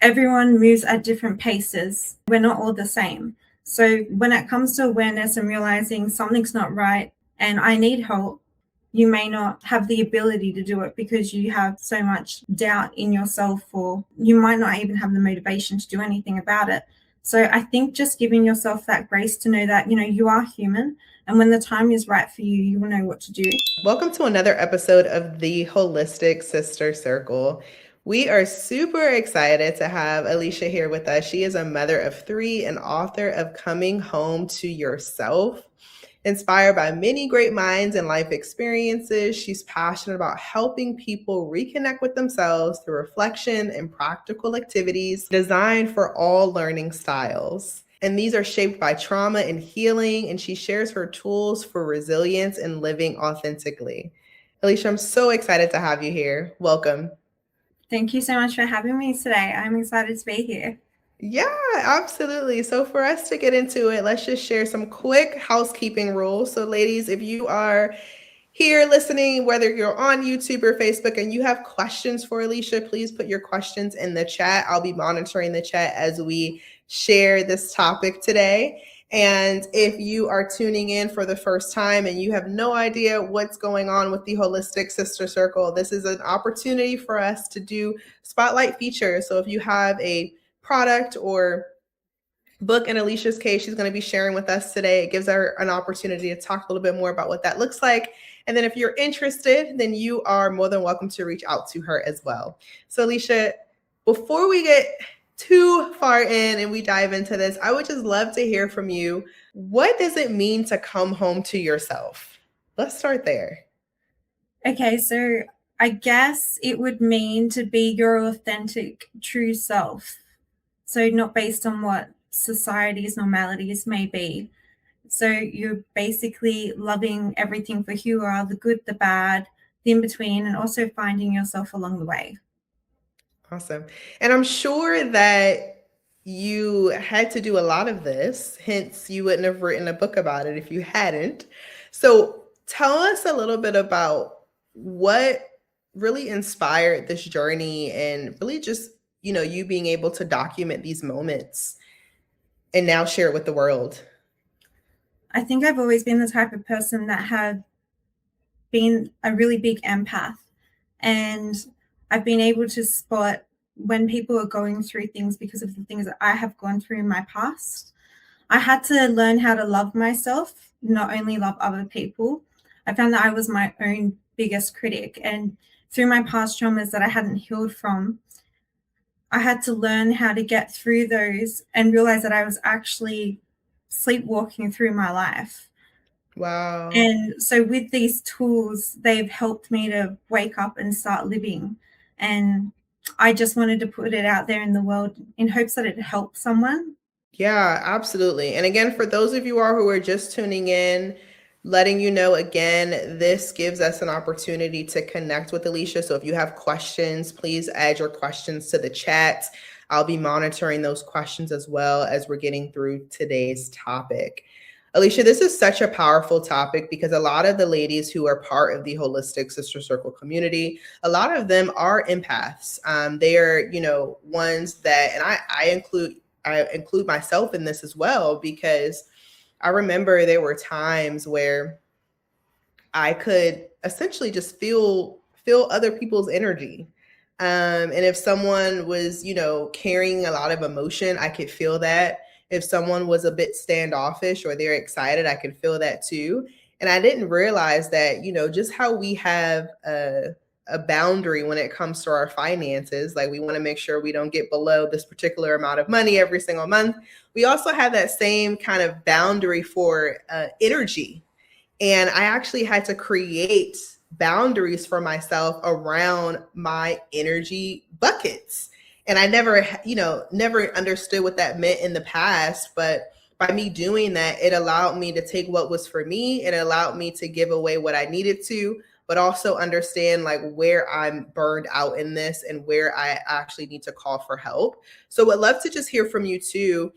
everyone moves at different paces. We're not all the same. So when it comes to awareness and realizing something's not right and I need help, you may not have the ability to do it because you have so much doubt in yourself, or you might not even have the motivation to do anything about it. So I think just giving yourself that grace to know that, you are human, and when the time is right for you, you will know what to do. Welcome to another episode of the Holistic Sister Circle. We are super excited to have Alysha here with us. She is a mother of 3 and author of Coming Home to Yourself. Inspired by many great minds and life experiences, she's passionate about helping people reconnect with themselves through reflection and practical activities designed for all learning styles. And these are shaped by trauma and healing, and she shares her tools for resilience and living authentically. Alysha, I'm so excited to have you here. Welcome. Thank you so much for having me today. I'm excited to be here. Yeah, absolutely. So for us to get into it, let's just share some quick housekeeping rules. So ladies, if you are here listening, whether you're on YouTube or Facebook and you have questions for Alysha, please put your questions in the chat. I'll be monitoring the chat as we share this topic today. And if you are tuning in for the first time and you have no idea what's going on with the Holistic Sister Circle, this is an opportunity for us to do spotlight features. So if you have a product or book, in Alysha's case, she's going to be sharing with us today, it gives her an opportunity to talk a little bit more about what that looks like. And then if you're interested, then you are more than welcome to reach out to her as well. So Alysha, before we get too far in and we dive into this, I would just love to hear from you. What does it mean to come home to yourself? Let's start there. Okay, so I guess it would mean to be your authentic, true self. So not based on what society's normalities may be. So you're basically loving everything for who you are, the good, the bad, the in-between, and also finding yourself along the way. Awesome. And I'm sure that you had to do a lot of this, hence you wouldn't have written a book about it if you hadn't. So tell us a little bit about what really inspired this journey and really just, you being able to document these moments and now share it with the world. I think I've always been the type of person that had been a really big empath, and I've been able to spot when people are going through things because of the things that I have gone through in my past. I had to learn how to love myself, not only love other people. I found that I was my own biggest critic, and through my past traumas that I hadn't healed from, I had to learn how to get through those and realize that I was actually sleepwalking through my life. Wow. And so with these tools, they've helped me to wake up and start living. And I just wanted to put it out there in the world in hopes that it helps someone. Yeah, absolutely. And again, for those of you who are just tuning in, letting you know again, this gives us an opportunity to connect with Alysha. So if you have questions, please add your questions to the chat. I'll be monitoring those questions as well as we're getting through today's topic. Alysha, this is such a powerful topic because a lot of the ladies who are part of the Holistic Sister Circle community, a lot of them are empaths. They are, ones that, and I include myself in this as well, because I remember there were times where I could essentially just feel other people's energy. And if someone was, carrying a lot of emotion, I could feel that. If someone was a bit standoffish or they're excited, I could feel that too. And I didn't realize that, just how we have a boundary when it comes to our finances. Like, we want to make sure we don't get below this particular amount of money every single month. We also have that same kind of boundary for energy. And I actually had to create boundaries for myself around my energy buckets. And I never understood what that meant in the past. But by me doing that, it allowed me to take what was for me. It allowed me to give away what I needed to, but also understand like where I'm burned out in this and where I actually need to call for help. So I'd love to just hear from you too.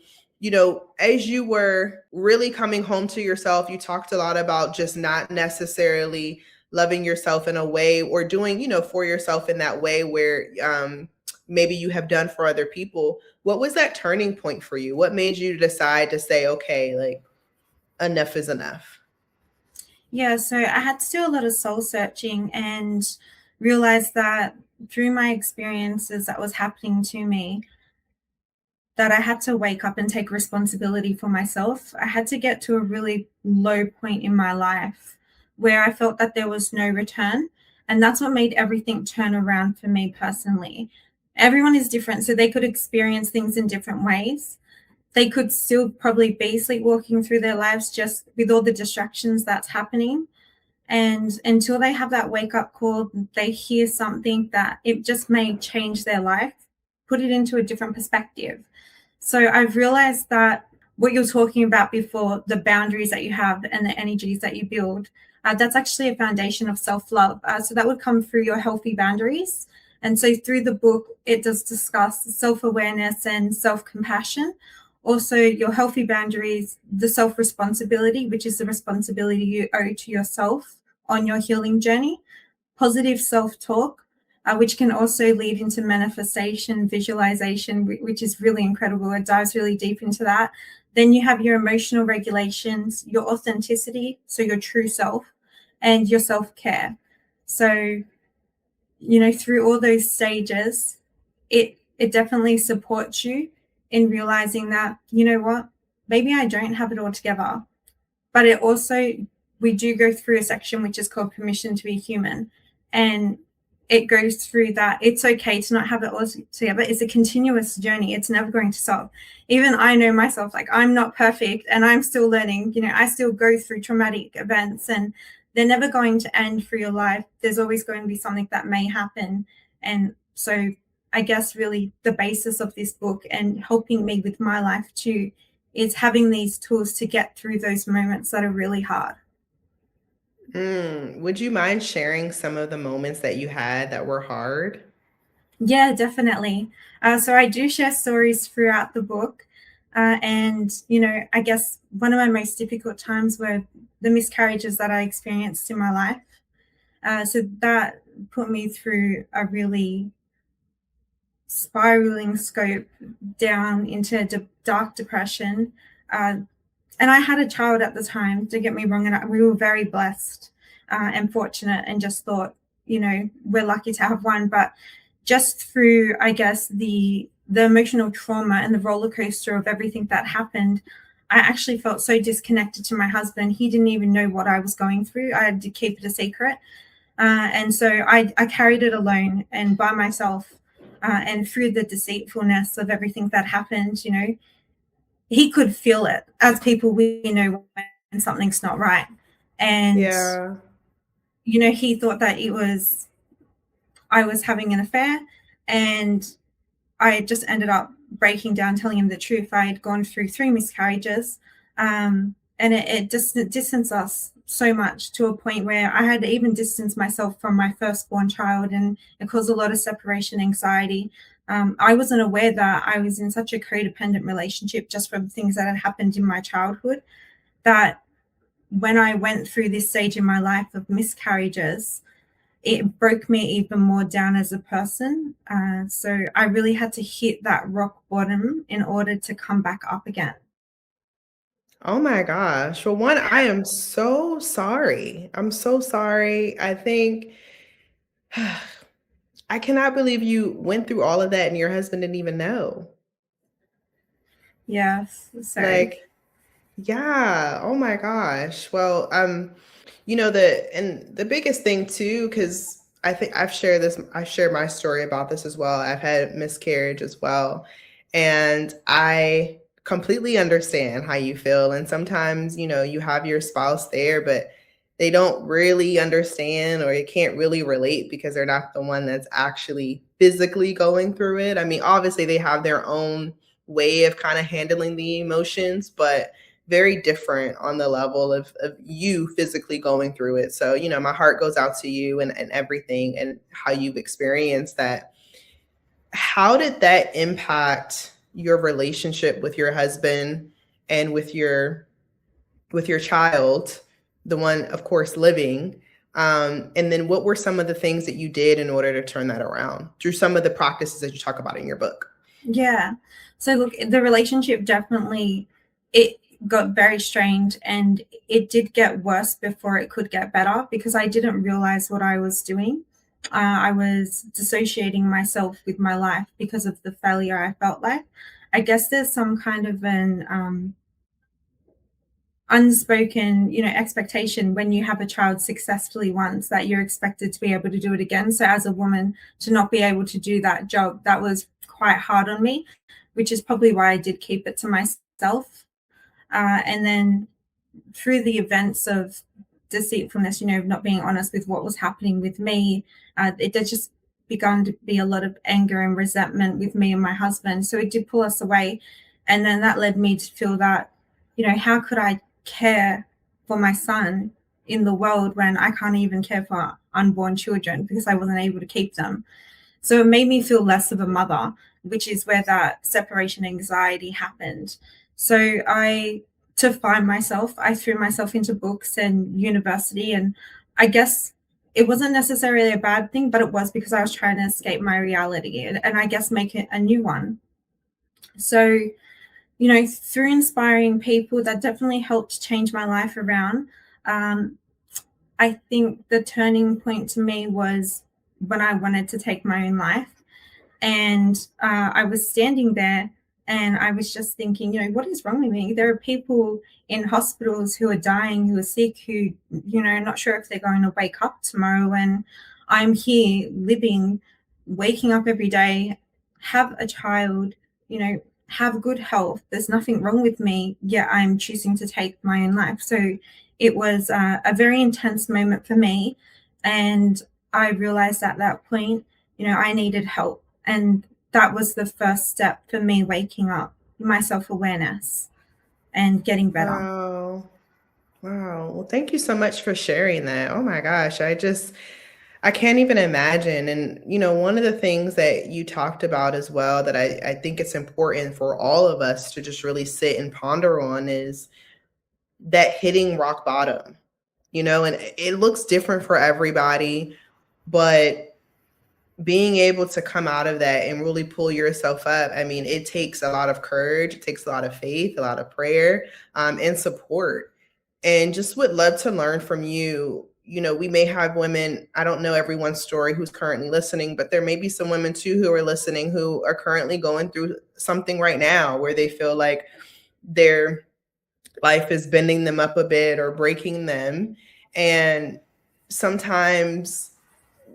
As you were really coming home to yourself, you talked a lot about just not necessarily loving yourself in a way or doing, for yourself in that way where maybe you have done for other people. What was that turning point for you? What made you decide to say, okay, like enough is enough? Yeah, so I had to do a lot of soul searching and realize that through my experiences that was happening to me, that I had to wake up and take responsibility for myself. I had to get to a really low point in my life where I felt that there was no return. And that's what made everything turn around for me personally. Everyone is different, so they could experience things in different ways. They could still probably be sleepwalking through their lives just with all the distractions that's happening. And until they have that wake up call, they hear something that it just may change their life, put it into a different perspective. So I've realized that what you're talking about before, the boundaries that you have and the energies that you build, that's actually a foundation of self love. So that would come through your healthy boundaries. And so through the book, it does discuss self awareness and self compassion. Also, your healthy boundaries, the self responsibility, which is the responsibility you owe to yourself on your healing journey, positive self talk, which can also lead into manifestation, visualization, which is really incredible. It dives really deep into that. Then you have your emotional regulations, your authenticity, so your true self, and your self care. So, through all those stages, it definitely supports you in realizing that, you know what, maybe I don't have it all together. But it also, we do go through a section which is called Permission to be Human. And it goes through that it's okay to not have it all together. It's a continuous journey. It's never going to stop. Even I know myself, like I'm not perfect and I'm still learning. I still go through traumatic events and they're never going to end for your life. There's always going to be something that may happen. And so I guess really the basis of this book and helping me with my life too is having these tools to get through those moments that are really hard. Would you mind sharing some of the moments that you had that were hard? Yeah, definitely. So I do share stories throughout the book. I guess one of my most difficult times were the miscarriages that I experienced in my life. So that put me through a really spiraling scope down into dark depression. Uh, and I had a child at the time, don't get me wrong, and we were very blessed and fortunate and just thought, we're lucky to have one. But just through, I guess, the emotional trauma and the roller coaster of everything that happened, I actually felt so disconnected to my husband. He didn't even know what I was going through. I had to keep it a secret. And so I carried it alone and by myself. And through the deceitfulness of everything that happened, he could feel it, as people we know when something's not right. And, Yeah. he thought that I was having an affair, and I just ended up breaking down, telling him the truth. I had gone through 3 miscarriages, and it just distanced us so much to a point where I had even distanced myself from my firstborn child, and it caused a lot of separation anxiety. I wasn't aware that I was in such a codependent relationship just from things that had happened in my childhood, that when I went through this stage in my life of miscarriages, it broke me even more down as a person. So I really had to hit that rock bottom in order to come back up again. Oh my gosh. Well, one, I am so sorry. I'm so sorry. I think I cannot believe you went through all of that and your husband didn't even know. Yes, so Like, yeah. Oh my gosh. Well, the biggest thing too, because I think I've shared my story about this as well. I've had miscarriage as well. And I completely understand how you feel. And sometimes, you have your spouse there, but they don't really understand or they can't really relate because they're not the one that's actually physically going through it. I mean, obviously they have their own way of kind of handling the emotions, but very different on the level of you physically going through it. So, my heart goes out to you and everything and how you've experienced that. How did that impact your relationship with your husband and with your child, the one, of course, living? And then what were some of the things that you did in order to turn that around through some of the practices that you talk about in your book? Yeah. So look, the relationship definitely, it got very strained, and it did get worse before it could get better because I didn't realize what I was doing. I was dissociating myself with my life because of the failure I felt like. I guess there's some kind of an unspoken, expectation when you have a child successfully once, that you're expected to be able to do it again. So as a woman, to not be able to do that job, that was quite hard on me, which is probably why I did keep it to myself. And then through the events of deceitfulness, not being honest with what was happening with me, it did just begun to be a lot of anger and resentment with me and my husband. So it did pull us away. And then that led me to feel that, how could I care for my son in the world when I can't even care for unborn children because I wasn't able to keep them? So it made me feel less of a mother, which is where that separation anxiety happened. So to find myself, I threw myself into books and university. And I guess it wasn't necessarily a bad thing, but it was because I was trying to escape my reality and I guess make it a new one. So, through inspiring people, that definitely helped change my life around. Um, I think the turning point to me was when I wanted to take my own life. And I was standing there and I was just thinking, what is wrong with me? There are people in hospitals who are dying, who are sick, who, not sure if they're going to wake up tomorrow. And I'm here living, waking up every day, have a child, have good health. There's nothing wrong with me, yet I'm choosing to take my own life. So it was a very intense moment for me. And I realized at that point, I needed help. And that was the first step for me waking up, my self awareness and getting better. Wow. Wow. Well, thank you so much for sharing that. Oh my gosh. I can't even imagine. And, one of the things that you talked about as well that I think it's important for all of us to just really sit and ponder on is that hitting rock bottom, and it looks different for everybody, but being able to come out of that and really pull yourself up. I mean, it takes a lot of courage, it takes a lot of faith, a lot of prayer, and support. And just would love to learn from you. We may have women, I don't know everyone's story who's currently listening, but there may be some women too who are listening who are currently going through something right now where they feel like their life is bending them up a bit or breaking them. And sometimes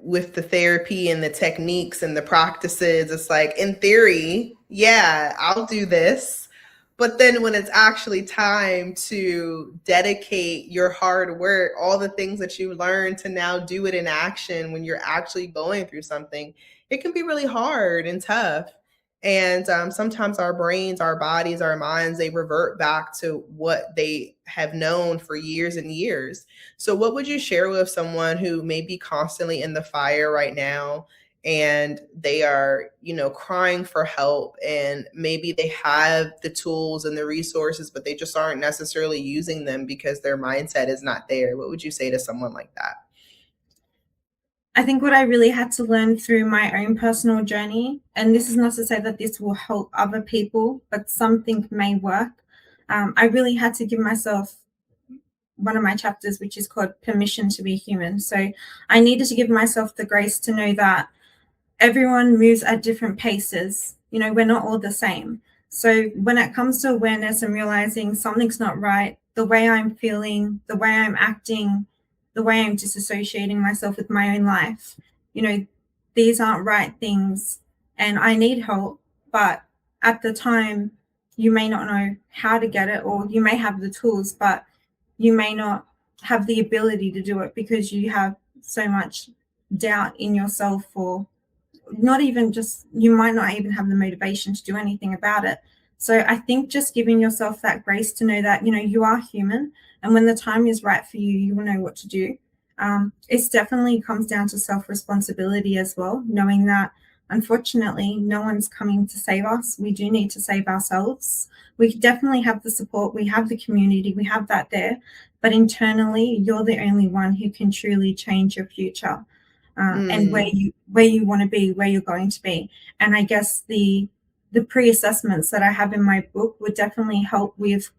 with the therapy and the techniques and the practices, it's like, in theory, yeah, I'll do this. But then when it's actually time to dedicate your hard work, all the things that you learned to now do it in action when you're actually going through something, it can be really hard and tough. And sometimes our brains, our bodies, our minds, they revert back to what they have known for years and years. So, what would you share with someone who may be constantly in the fire right now and they are, crying for help, and maybe they have the tools and the resources, but they just aren't necessarily using them because their mindset is not there? What would you say to someone like that? I think what I really had to learn through my own personal journey, and this is not to say that this will help other people, but something may work. I really had to give myself one of my chapters, which is called Permission to be Human. So I needed to give myself the grace to know that everyone moves at different paces. We're not all the same. So when it comes to awareness and realizing something's not right, the way I'm feeling, the way I'm acting, the way I'm disassociating myself with my own life, these aren't right things and I need help. But at the time, you may not know how to get it, or you may have the tools, but you may not have the ability to do it because you have so much doubt in yourself, or not even just, you might not even have the motivation to do anything about it. So I think just giving yourself that grace to know that, you are human, and when the time is right for you, you will know what to do. It definitely comes down to self-responsibility as well, knowing that unfortunately, no one's coming to save us. We do need to save ourselves. We definitely have the support, we have the community, we have that there, but internally, you're the only one who can truly change your future, and Mm, where you want to be, where you're going to be. And I guess the pre-assessments that I have in my book would definitely help with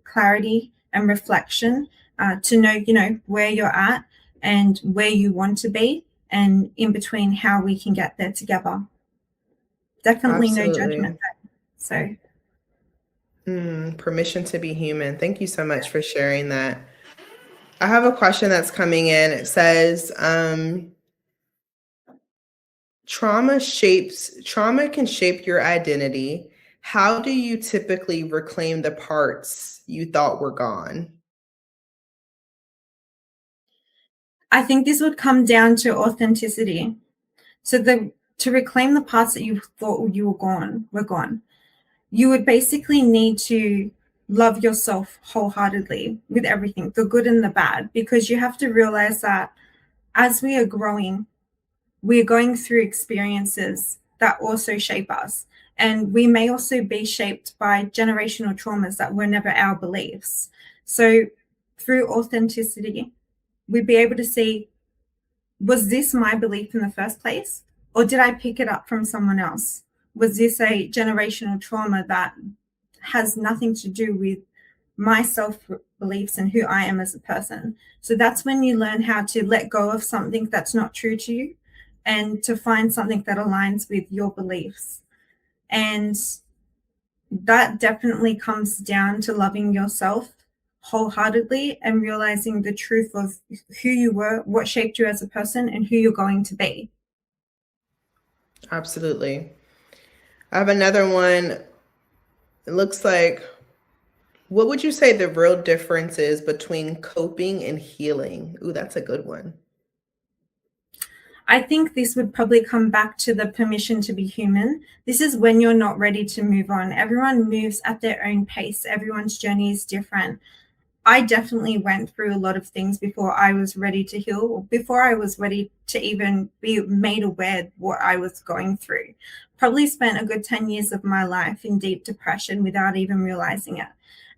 clarity and reflection, to know, where you're at and where you want to be, and in between how we can get there together. Definitely no judgment absolutely. there. So Permission to be human. Thank you so much for sharing that. I have a question that's coming in. It says, trauma can shape your identity. How do you typically reclaim the parts you thought were gone? I think this would come down to authenticity. So to reclaim the parts that you thought you were gone. You would basically need to love yourself wholeheartedly with everything, the good and the bad, because you have to realize that as we are growing, we're going through experiences that also shape us. And we may also be shaped by generational traumas that were never our beliefs. So through authenticity, we'd be able to see, was this my belief in the first place? Or did I pick it up from someone else? Was this a generational trauma that has nothing to do with my self beliefs and who I am as a person? So that's when you learn how to let go of something that's not true to you and to find something that aligns with your beliefs. And that definitely comes down to loving yourself wholeheartedly and realizing the truth of who you were, what shaped you as a person, and who you're going to be. Absolutely. I have another one. It looks like, what would you say the real difference is between coping and healing? Ooh, that's a good one. I think this would probably come back to the permission to be human. This is when you're not ready to move on. Everyone moves at their own pace, everyone's journey is different. I definitely went through a lot of things before I was ready to heal, or before I was ready to even be made aware what I was going through. Probably spent a good 10 years of my life in deep depression without even realizing it.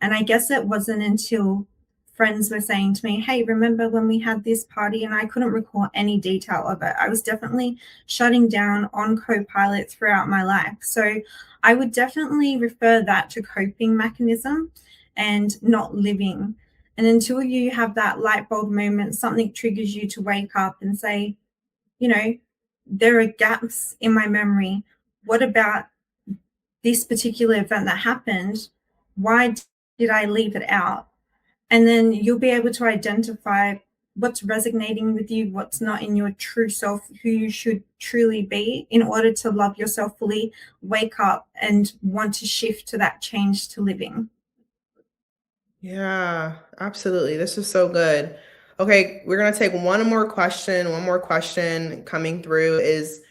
And I guess it wasn't until friends were saying to me, hey, remember when we had this party? And I couldn't recall any detail of it. I was definitely shutting down on co-pilot throughout my life. So I would definitely refer that to coping mechanism and not living. And until you have that light bulb moment, something triggers you to wake up and say, you know, there are gaps in my memory. What about this particular event that happened? Why did I leave it out? And then you'll be able to identify what's resonating with you, what's not in your true self, who you should truly be in order to love yourself fully, wake up and want to shift to that change to living. Yeah, absolutely. This is so good. Okay, we're going to take one more question. One more question coming through is,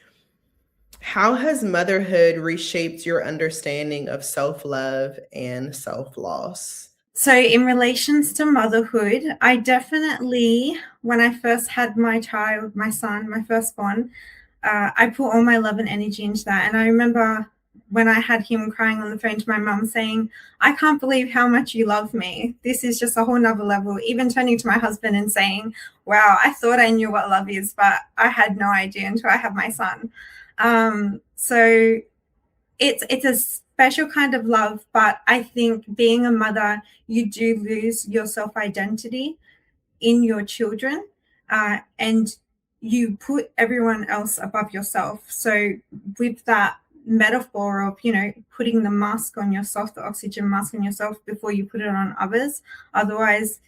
how has motherhood reshaped your understanding of self-love and self-loss? So, in relations to motherhood, I definitely, when I first had my child, my son, my firstborn, I put all my love and energy into that. And I remember when I had him crying on the phone to my mum saying, I can't believe how much you love me. This is just a whole nother level. Even turning to my husband and saying, wow, I thought I knew what love is, but I had no idea until I had my son. So it's a special kind of love, but I think being a mother, you do lose your self identity in your children, and you put everyone else above yourself. So with that metaphor of, putting the mask on yourself, the oxygen mask on yourself before you put it on others. Otherwise,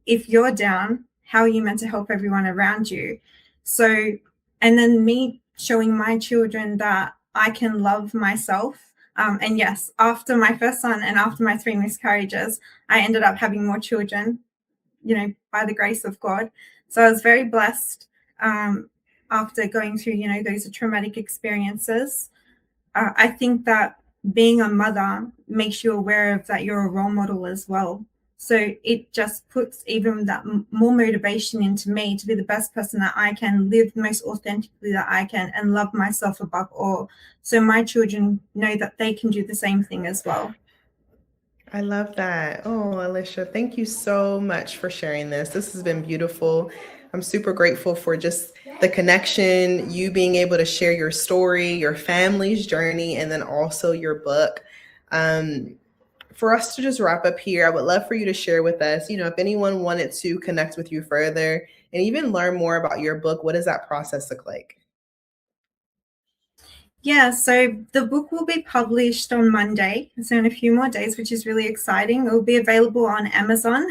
if you're down, how are you meant to help everyone around you? So, and then me showing my children that I can love myself. And yes, after my first son and after my 3 miscarriages, I ended up having more children, by the grace of God. So I was very blessed, after going through, those traumatic experiences. I think that being a mother makes you aware of that you're a role model as well. So it just puts even that more motivation into me to be the best person that I can, live most authentically that I can, and love myself above all. So my children know that they can do the same thing as well. I love that. Oh, Alysha, thank you so much for sharing this. This has been beautiful. I'm super grateful for just the connection, you being able to share your story, your family's journey, and then also your book. Um, for us to just wrap up here, I would love for you to share with us, if anyone wanted to connect with you further and even learn more about your book, what does that process look like? Yeah, so the book will be published on Monday, so in a few more days, which is really exciting. It will be available on Amazon.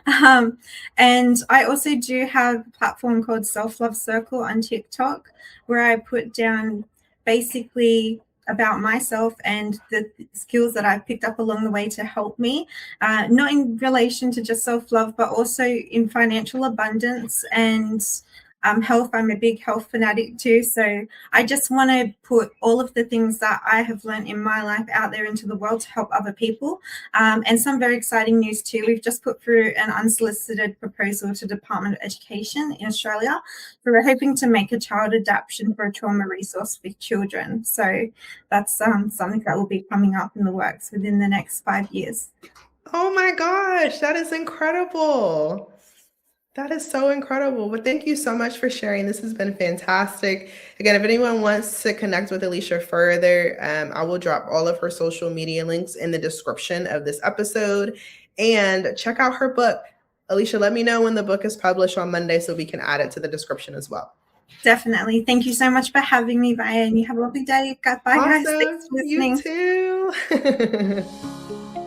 um, and I also do have a platform called Self Love Circle on TikTok, where I put down basically about myself and the skills that I've picked up along the way to help me, not in relation to just self love, but also in financial abundance and health. I'm a big health fanatic too. So I just want to put all of the things that I have learned in my life out there into the world to help other people. And some very exciting news too. We've just put through an unsolicited proposal to Department of Education in Australia. So we're hoping to make a child adoption for a trauma resource for children. So that's something that will be coming up in the works within the next 5 years. Oh my gosh, that is incredible. That is so incredible. Well, thank you so much for sharing. This has been fantastic. Again, if anyone wants to connect with Alysha further, I will drop all of her social media links in the description of this episode. And check out her book. Alysha, let me know when the book is published on Monday so we can add it to the description as well. Definitely. Thank you so much for having me, Bye, and you have a lovely day. Bye, guys. Thanks Awesome. for You listening. too.